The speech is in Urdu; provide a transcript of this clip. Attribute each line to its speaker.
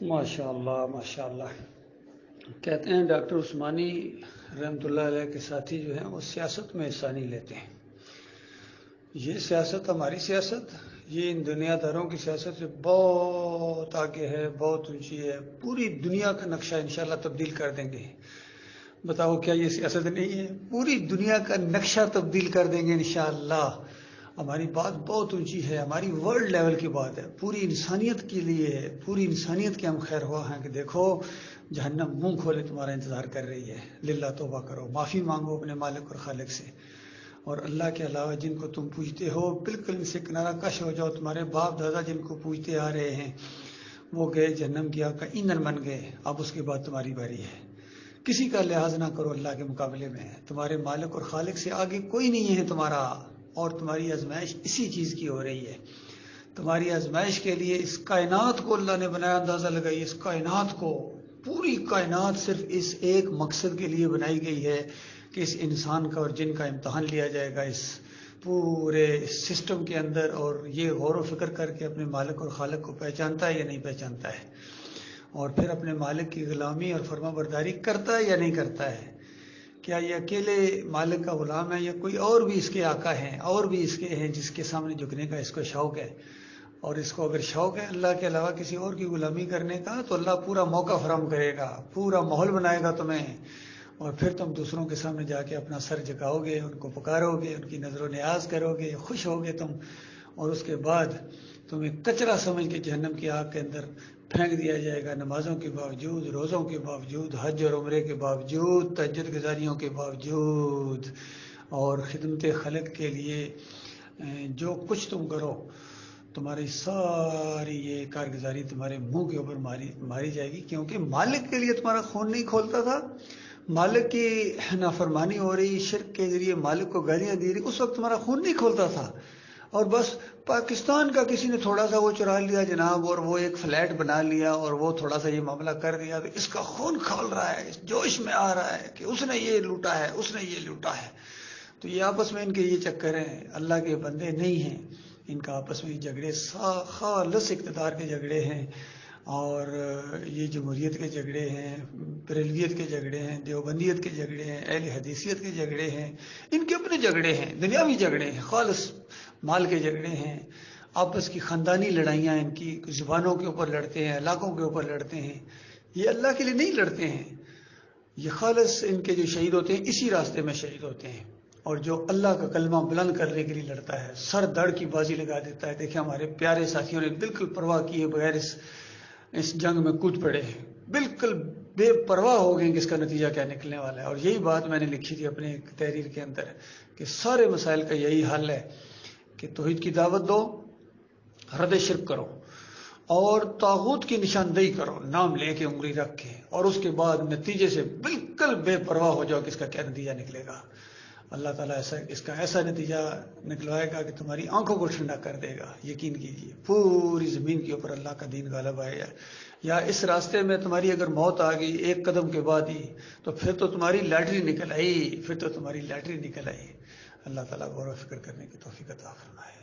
Speaker 1: ماشاء اللہ ماشاء اللہ. کہتے ہیں ڈاکٹر عثمانی رحمۃ اللہ علیہ کے ساتھی جو ہیں وہ سیاست میں حصہ نہیں لیتے ہیں. یہ سیاست ہماری سیاست یہ ان دنیا داروں کی سیاست سے بہت آگے ہے، بہت اونچی ہے. پوری دنیا کا نقشہ انشاءاللہ تبدیل کر دیں گے. بتاؤ کیا یہ سیاست نہیں ہے؟ پوری دنیا کا نقشہ تبدیل کر دیں گے انشاءاللہ. ہماری بات بہت اونچی ہے، ہماری ورلڈ لیول کی بات ہے، پوری انسانیت کے لیے ہے، پوری انسانیت کے ہم خیر ہوا ہیں کہ دیکھو جہنم منہ کھولے تمہارا انتظار کر رہی ہے. للہ توبہ کرو، معافی مانگو اپنے مالک اور خالق سے. اور اللہ کے علاوہ جن کو تم پوجتے ہو بالکل ان سے کنارہ کش ہو جاؤ. تمہارے باپ دادا جن کو پوجتے آ رہے ہیں وہ گئے جہنم کی آگ کا ایندھن بن گئے. اب اس کے بعد تمہاری باری ہے. کسی کا لحاظ نہ کرو اللہ کے مقابلے میں. تمہارے مالک اور خالق سے آگے کوئی نہیں ہے تمہارا. اور تمہاری آزمائش اسی چیز کی ہو رہی ہے. تمہاری آزمائش کے لیے اس کائنات کو اللہ نے بنایا. اندازہ لگائیے اس کائنات کو. پوری کائنات صرف اس ایک مقصد کے لیے بنائی گئی ہے کہ اس انسان کا اور جن کا امتحان لیا جائے گا اس پورے سسٹم کے اندر. اور یہ غور و فکر کر کے اپنے مالک اور خالق کو پہچانتا ہے یا نہیں پہچانتا ہے، اور پھر اپنے مالک کی غلامی اور فرما برداری کرتا ہے یا نہیں کرتا ہے. کیا یہ اکیلے مالک کا غلام ہے یا کوئی اور بھی اس کے آقا ہیں، اور بھی اس کے ہیں جس کے سامنے جھکنے کا اس کو شوق ہے. اور اس کو اگر شوق ہے اللہ کے علاوہ کسی اور کی غلامی کرنے کا تو اللہ پورا موقع فراہم کرے گا، پورا ماحول بنائے گا تمہیں. اور پھر تم دوسروں کے سامنے جا کے اپنا سر جھکاؤ گے، ان کو پکارو گے، ان کی نظر و نیاز کرو گے، خوش ہوگے تم. اور اس کے بعد تمہیں کچرا سمجھ کے جہنم کی آگ کے اندر پھینک دیا جائے گا. نمازوں کے باوجود، روزوں کے باوجود، حج اور عمرے کے باوجود، تہجد گزاریوں کے باوجود، اور خدمت خلق کے لیے جو کچھ تم کرو، تمہاری ساری یہ کارگزاری تمہارے منہ کے اوپر ماری جائے گی. کیونکہ مالک کے لیے تمہارا خون نہیں کھولتا تھا، مالک کی نافرمانی ہو رہی، شرک کے ذریعے مالک کو گالیاں دی رہی، اس وقت تمہارا خون نہیں کھولتا تھا. اور بس پاکستان کا کسی نے تھوڑا سا وہ چرا لیا جناب، اور وہ ایک فلیٹ بنا لیا، اور وہ تھوڑا سا یہ معاملہ کر دیا تو اس کا خون کھول رہا ہے، اس جوش میں آ رہا ہے کہ اس نے یہ لوٹا ہے، اس نے یہ لوٹا ہے. تو یہ آپس میں ان کے یہ چکر ہیں. اللہ کے بندے نہیں ہیں، ان کا آپس میں جھگڑے خالص اقتدار کے جھگڑے ہیں. اور یہ جمہوریت کے جھگڑے ہیں، بریلویت کے جھگڑے ہیں، دیوبندیت کے جھگڑے ہیں، اہل حدیثیت کے جھگڑے ہیں. ان کے اپنے جھگڑے ہیں، دنیاوی جھگڑے ہیں، خالص مال کے جھگڑے ہیں. آپس کی خاندانی لڑائیاں ان کی زبانوں کے اوپر لڑتے ہیں، علاقوں کے اوپر لڑتے ہیں. یہ اللہ کے لیے نہیں لڑتے ہیں. یہ خالص ان کے جو شہید ہوتے ہیں اسی راستے میں شہید ہوتے ہیں. اور جو اللہ کا کلمہ بلند کرنے کے لیے لڑتا ہے، سر دڑ کی بازی لگا دیتا ہے. دیکھیں ہمارے پیارے ساتھیوں نے بالکل پرواہ کیے بغیر اس جنگ میں کود پڑے ہیں، بالکل بے پرواہ ہو گئے کہ اس کا نتیجہ کیا نکلنے والا ہے. اور یہی بات میں نے لکھی تھی اپنے تحریر کے اندر کہ سارے مسائل کا یہی حل ہے کہ توحید کی دعوت دو، رد شرک کرو، اور طاغوت کی نشاندہی کرو، نام لے کے انگلی رکھ کے، اور اس کے بعد نتیجے سے بالکل بے پرواہ ہو جاؤ کہ اس کا کیا نتیجہ نکلے گا. اللہ تعالیٰ اس کا ایسا نتیجہ نکلوائے گا کہ تمہاری آنکھوں کو ٹھنڈا کر دے گا. یقین کیجیے پوری زمین کے اوپر اللہ کا دین غالب آئے گا. یا اس راستے میں تمہاری اگر موت آ گئی ایک قدم کے بعد ہی تو پھر تو تمہاری لاٹری نکل آئی، پھر تو تمہاری لاٹری نکل آئی. اللہ تعالیٰ غور و فکر کرنے کی توفیق عطا فرمائے.